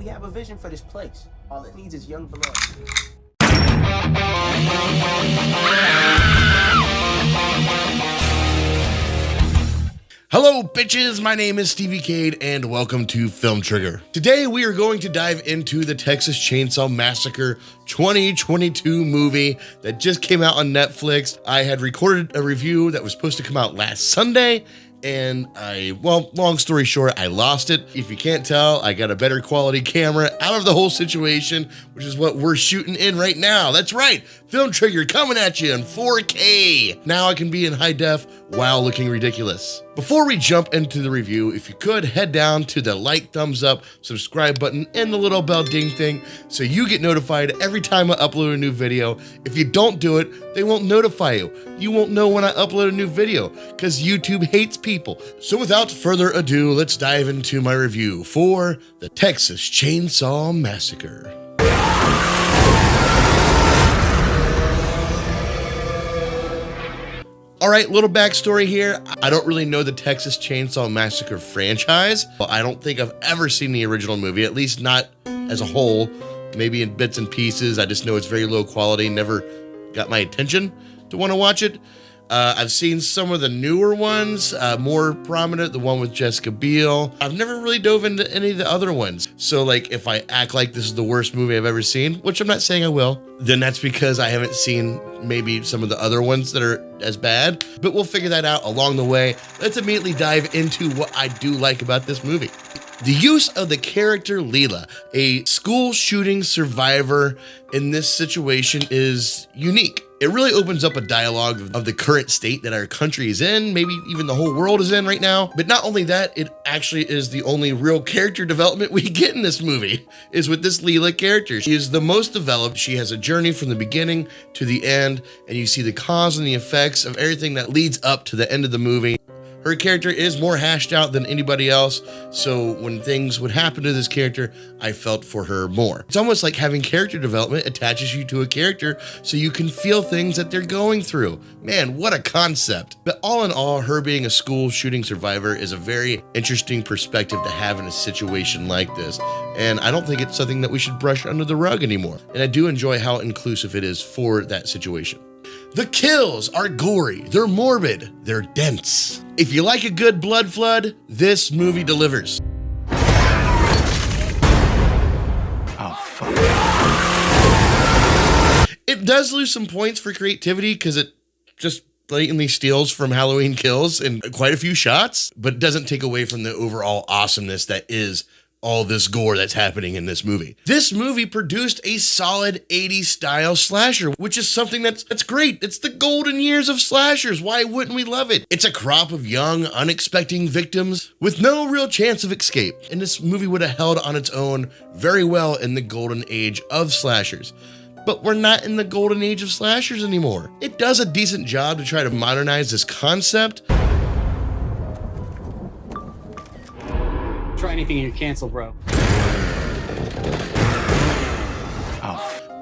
We have a vision for this place. All it needs is young blood. Hello bitches, my name is Stevie Cade and welcome to Film Trigger. Today we are going to dive into the Texas Chainsaw Massacre 2022 movie that just came out on Netflix. I had recorded a review that was supposed to come out last Sunday, and long story short, I lost it. If you can't tell, I got a better quality camera out of the whole situation, which is what we're shooting in right now. That's right, Film Trigger coming at you in 4K. Now I can be in high def while looking ridiculous. Before we jump into the review, if you could head down to the like, thumbs up, subscribe button, and the little bell ding thing so you get notified every time I upload a new video. If you don't do it, they won't notify you. You won't know when I upload a new video because YouTube hates people. So without further ado, let's dive into my review for the Texas Chainsaw Massacre. All right, little backstory here. I don't really know the Texas Chainsaw Massacre franchise. I don't think I've ever seen the original movie, at least not as a whole, maybe in bits and pieces. I just know it's very low quality, never got my attention to want to watch it. I've seen some of the newer ones, more prominent, the one with Jessica Biel. I've never really dove into any of the other ones. So like if I act like this is the worst movie I've ever seen, which I'm not saying I will, then that's because I haven't seen maybe some of the other ones that are as bad, but we'll figure that out along the way. Let's immediately dive into what I do like about this movie. The use of the character Leela, a school shooting survivor in this situation, is unique. It really opens up a dialogue of the current state that our country is in, maybe even the whole world is in right now. But not only that, it actually is the only real character development we get in this movie, is with this Leela character. She is the most developed. She has a journey from the beginning to the end, and you see the cause and the effects of everything that leads up to the end of the movie. Her character is more hashed out than anybody else, so when things would happen to this character, I felt for her more. It's almost like having character development attaches you to a character so you can feel things that they're going through. Man, what a concept. But all in all, her being a school shooting survivor is a very interesting perspective to have in a situation like this, and I don't think it's something that we should brush under the rug anymore. And I do enjoy how inclusive it is for that situation. The kills are gory, they're morbid, they're dense. If you like a good blood flood, this movie delivers. Oh, fuck. It does lose some points for creativity because it just blatantly steals from Halloween Kills in quite a few shots, but it doesn't take away from the overall awesomeness that is all this gore that's happening in this movie. This movie produced a solid 80s style slasher, which is something that's great. It's the golden years of slashers. Why wouldn't we love it? It's a crop of young, unexpected victims with no real chance of escape. And this movie would have held on its own very well in the golden age of slashers. But we're not in the golden age of slashers anymore. It does a decent job to try to modernize this concept. Try anything and you're canceled, bro.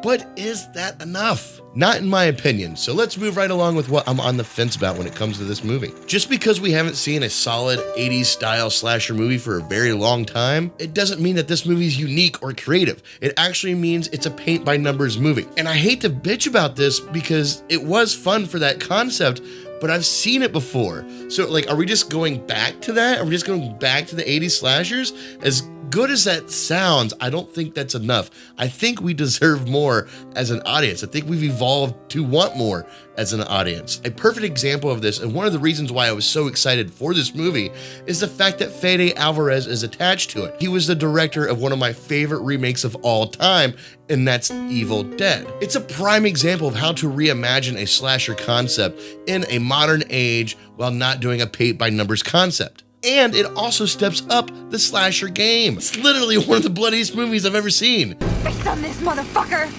But is that enough? Not in my opinion. So let's move right along with what I'm on the fence about when it comes to this movie. Just because we haven't seen a solid 80s style slasher movie for a very long time, it doesn't mean that this movie is unique or creative. It actually means it's a paint by numbers movie. And I hate to bitch about this because it was fun for that concept, but I've seen it before. So like, are we just going back to that? Are we just going back to the 80s slashers? As good as that sounds, I don't think that's enough. I think we deserve more as an audience. I think we've evolved to want more as an audience. A perfect example of this, and one of the reasons why I was so excited for this movie, is the fact that Fede Álvarez is attached to it. He was the director of one of my favorite remakes of all time, and that's Evil Dead. It's a prime example of how to reimagine a slasher concept in a modern age while not doing a paint by numbers concept. And it also steps up the slasher game. It's literally one of the bloodiest movies I've ever seen. Face on this, motherfucker!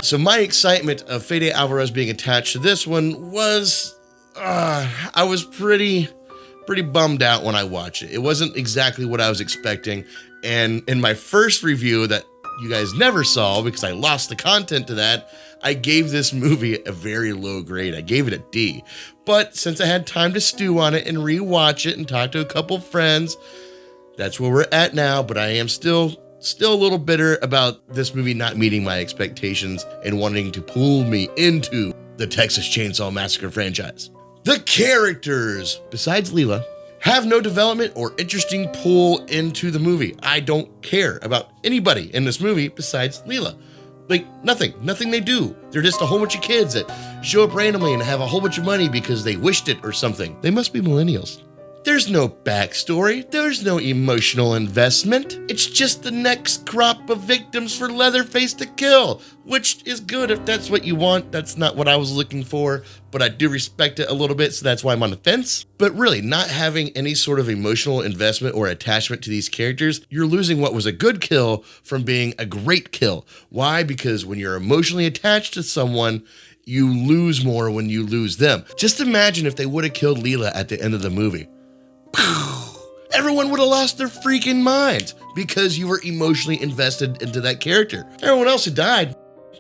So my excitement of Fede Álvarez being attached to this one was, I was pretty bummed out when I watched it. It wasn't exactly what I was expecting. And in my first review that you guys never saw because I lost the content to that, I gave this movie a very low grade. I gave it a D. But since I had time to stew on it and rewatch it and talk to a couple friends, that's where we're at now. But I am still a little bitter about this movie not meeting my expectations and wanting to pull me into the Texas Chainsaw Massacre franchise. The characters, besides Leela, have no development or interesting pull into the movie. I don't care about anybody in this movie besides Leela. Like, nothing they do. They're just a whole bunch of kids that show up randomly and have a whole bunch of money because they wished it or something. They must be millennials. There's no backstory. There's no emotional investment. It's just the next crop of victims for Leatherface to kill, which is good if that's what you want. That's not what I was looking for, but I do respect it a little bit, so that's why I'm on the fence. But really, not having any sort of emotional investment or attachment to these characters, you're losing what was a good kill from being a great kill. Why? Because when you're emotionally attached to someone, you lose more when you lose them. Just imagine if they would have killed Leela at the end of the movie. Everyone would have lost their freaking minds because you were emotionally invested into that character. Everyone else who died,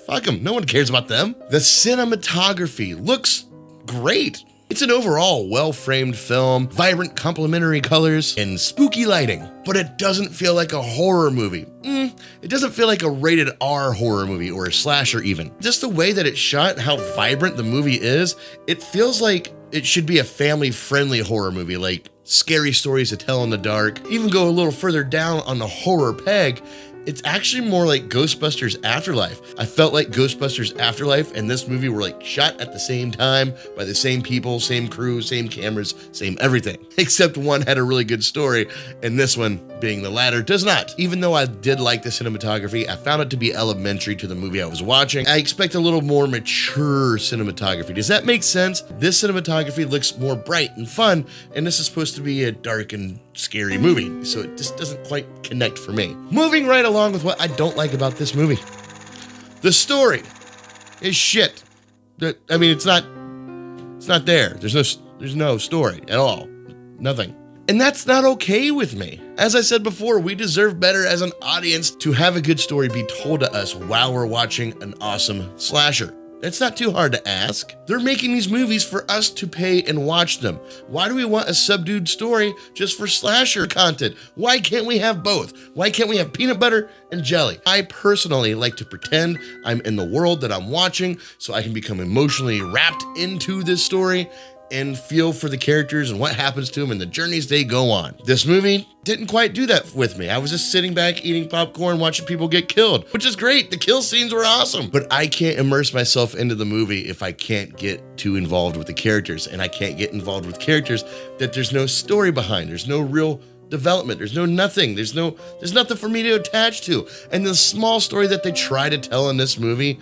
fuck them. No one cares about them. The cinematography looks great. It's an overall well-framed film, vibrant complementary colors, and spooky lighting. But it doesn't feel like a horror movie. It doesn't feel like a rated R horror movie or a slasher even. Just the way that it's shot and how vibrant the movie is, it feels like it should be a family-friendly horror movie, like Scary Stories to Tell in the Dark. Even go a little further down on the horror peg, it's actually more like Ghostbusters Afterlife. I felt like Ghostbusters Afterlife and this movie were like shot at the same time by the same people, same crew, same cameras, same everything. Except one had a really good story and this one, being the latter, does not. Even though I did like the cinematography, I found it to be elementary to the movie I was watching. I expect a little more mature cinematography. Does that make sense? This cinematography looks more bright and fun, and this is supposed to be a dark and scary movie, so it just doesn't quite connect for me. Moving right along with what I don't like about this movie. The story is shit. I mean, it's not there. There's no story at all. Nothing. And that's not okay with me. As I said before, we deserve better as an audience to have a good story be told to us while we're watching an awesome slasher. It's not too hard to ask. They're making these movies for us to pay and watch them. Why do we want a subdued story just for slasher content? Why can't we have both? Why can't we have peanut butter and jelly? I personally like to pretend I'm in the world that I'm watching so I can become emotionally wrapped into this story and feel for the characters and what happens to them and the journeys they go on. This movie didn't quite do that with me. I was just sitting back eating popcorn, watching people get killed, which is great. The kill scenes were awesome, but I can't immerse myself into the movie if I can't get too involved with the characters, and I can't get involved with characters that there's no story behind. There's no real development. There's no nothing. There's nothing for me to attach to. And the small story that they try to tell in this movie,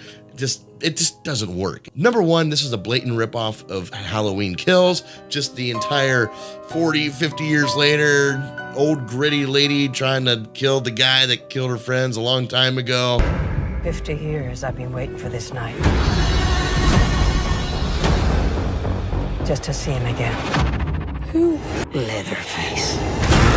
it just doesn't work. Number one, this is a blatant ripoff of Halloween Kills. Just the entire 40, 50 years later, old gritty lady trying to kill the guy that killed her friends a long time ago. 50 years I've been waiting for this night. Just to see him again. Who? Leatherface.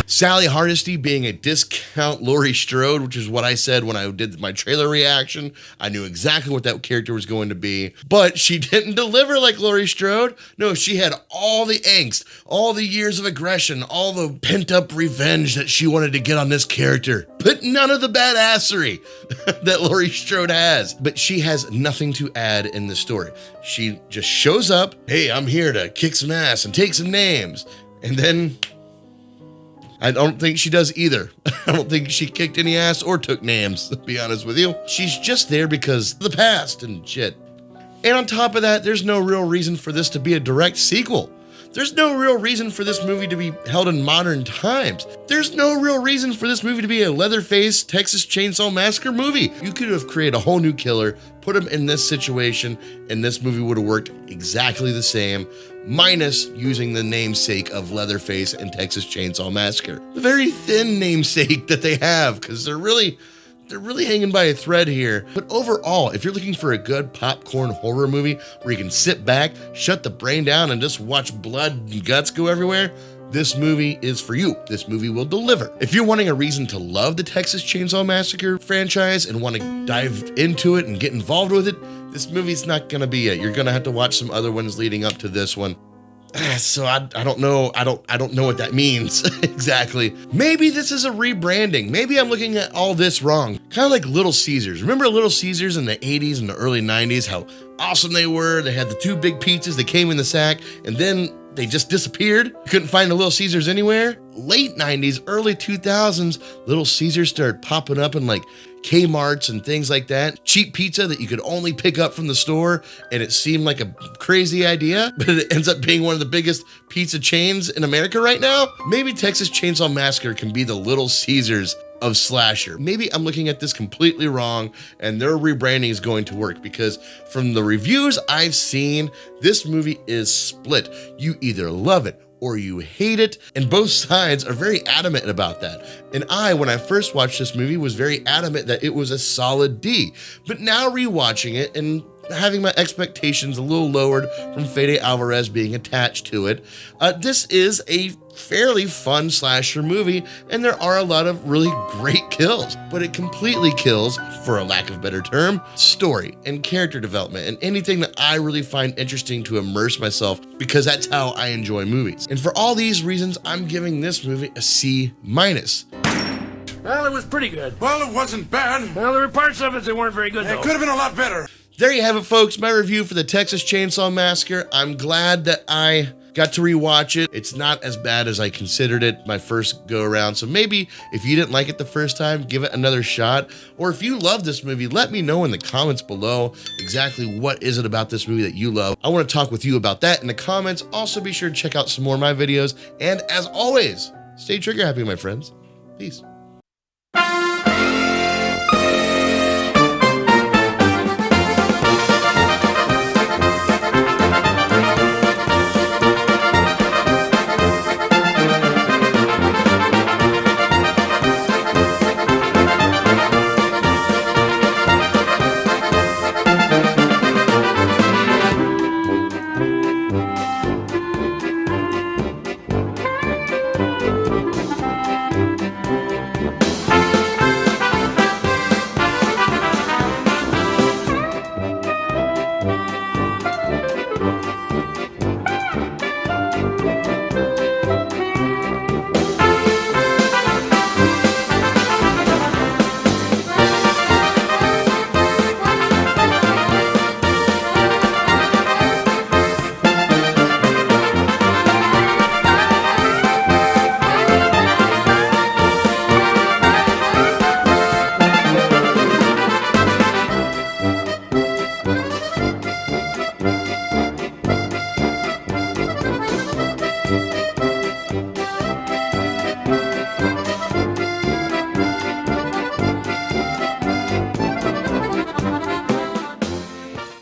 Sally Hardesty being a discount Laurie Strode, which is what I said when I did my trailer reaction. I knew exactly what that character was going to be, but she didn't deliver like Laurie Strode. No, she had all the angst, all the years of aggression, all the pent-up revenge that she wanted to get on this character, but none of the badassery that Laurie Strode has. But she has nothing to add in the story. She just shows up, hey, I'm here to kick some ass and take some names, and then I don't think she does either. I don't think she kicked any ass or took names, to be honest with you. She's just there because of the past and shit. And on top of that, there's no real reason for this to be a direct sequel. There's no real reason for this movie to be held in modern times. There's no real reason for this movie to be a Leatherface Texas Chainsaw Massacre movie. You could have created a whole new killer, put him in this situation, and this movie would have worked exactly the same, minus using the namesake of Leatherface and Texas Chainsaw Massacre. The very thin namesake that they have, because they're really hanging by a thread here. But overall, if you're looking for a good popcorn horror movie where you can sit back, shut the brain down, and just watch blood and guts go everywhere, this movie is for you. This movie will deliver. If you're wanting a reason to love the Texas Chainsaw Massacre franchise and want to dive into it and get involved with it, this movie's not gonna be it. You're gonna have to watch some other ones leading up to this one. So I don't know. I don't know what that means exactly. Maybe this is a rebranding. Maybe I'm looking at all this wrong. Kind of like Little Caesars. Remember Little Caesars in the 80s and the early 90s? How awesome they were. They had the 2 big pizzas that came in the sack, and then they just disappeared. Couldn't find a Little Caesars anywhere. Late 90s, early 2000s, Little Caesars started popping up in like Kmart's and things like that. Cheap pizza that you could only pick up from the store, and it seemed like a crazy idea, but it ends up being one of the biggest pizza chains in America right now. Maybe Texas Chainsaw Massacre can be the Little Caesars of slasher. Maybe I'm looking at this completely wrong and their rebranding is going to work, because from the reviews I've seen, this movie is split. You either love it or you hate it, and both sides are very adamant about that. And I, when I first watched this movie, was very adamant that it was a solid D. But now rewatching it and having my expectations a little lowered from Fede Álvarez being attached to it, this is a fairly fun slasher movie, and there are a lot of really great kills, but it completely kills, for a lack of a better term, story and character development and anything that I really find interesting to immerse myself, because that's how I enjoy movies. And for all these reasons, I'm giving this movie a C-. Well, it was pretty good. Well, it wasn't bad. Well, there were parts of it that weren't very good, though. It could have been a lot better. There you have it, folks, my review for the Texas Chainsaw Massacre. I'm glad that I got to rewatch it. It's not as bad as I considered it my first go around. So maybe if you didn't like it the first time, give it another shot. Or if you love this movie, let me know in the comments below exactly what is it about this movie that you love. I want to talk with you about that in the comments. Also, be sure to check out some more of my videos. And as always, stay trigger happy, my friends. Peace.